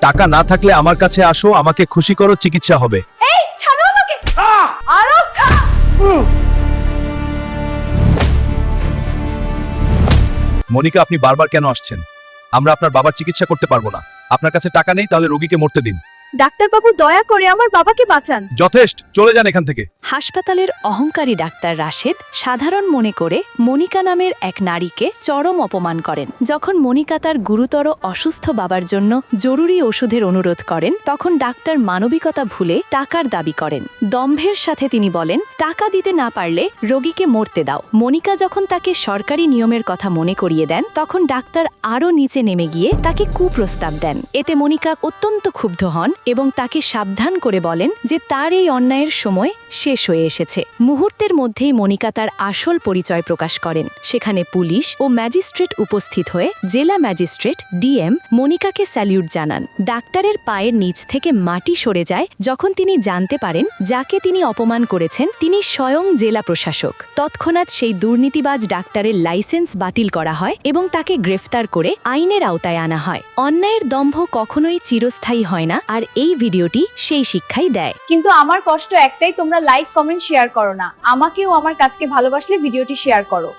টাকা না থাকলে আমার কাছে আসো, আমাকে খুশি করো, চিকিৎসা হবে। এই ছাড়ো আমাকে। আরক্ষা! মনিকা, আপনি বারবার কেন আসছেন? আমরা আপনার বাবার চিকিৎসা করতে পারবো না। আপনার কাছে টাকা নেই, তাহলে রোগীকে মরতে দিন। ডাক্তারবাবু, দয়া করে আমার বাবাকে বাঁচান। যথেষ্ট, চলে যান এখান থেকে। হাসপাতালের অহংকারী ডাক্তার রাশেদ সাধারণ মনে করে মনিকা নামের এক নারীকে চরম অপমান করেন। যখন মনিকা তার গুরুতর অসুস্থ বাবার জন্য জরুরি ওষুধের অনুরোধ করেন, তখন ডাক্তার মানবিকতা ভুলে টাকার দাবি করেন। দম্ভের সাথে তিনি বলেন, টাকা দিতে না পারলে রোগীকে মরতে দাও। মনিকা যখন তাকে সরকারি নিয়মের কথা মনে করিয়ে দেন, তখন ডাক্তার আরও নিচে নেমে গিয়ে তাকে কুপ্রস্তাব দেন। এতে মনিকা অত্যন্ত ক্ষুব্ধ হন এবং তাকে সাবধান করে বলেন যে তার এই অন্যায়ের সময় শেষ হয়ে এসেছে। মুহূর্তের মধ্যেই মনিকা তার আসল পরিচয় প্রকাশ করেন। সেখানে পুলিশ ও ম্যাজিস্ট্রেট উপস্থিত হয়ে জেলা ম্যাজিস্ট্রেট ডিএম মনিকাকে স্যালিউট জানান। ডাক্তারের পায়ের নিচ থেকে মাটি সরে যায় যখন তিনি জানতে পারেন যাকে তিনি অপমান করেছেন তিনি স্বয়ং জেলা প্রশাসক। তৎক্ষণাৎ সেই দুর্নীতিবাজ ডাক্তারের লাইসেন্স বাতিল করা হয় এবং তাকে গ্রেফতার করে আইনের আওতায় আনা হয়। অন্যায়ের দম্ভ কখনোই চিরস্থায়ী হয় না, আর এই ভিডিওটি সেই শিক্ষাই দেয়। কিন্তু আমার কষ্ট একটাই, তোমরা লাইক, কমেন্ট, শেয়ার করো না। আমাকেও আমার কাজকে ভালোবাসলে ভিডিওটি শেয়ার করো।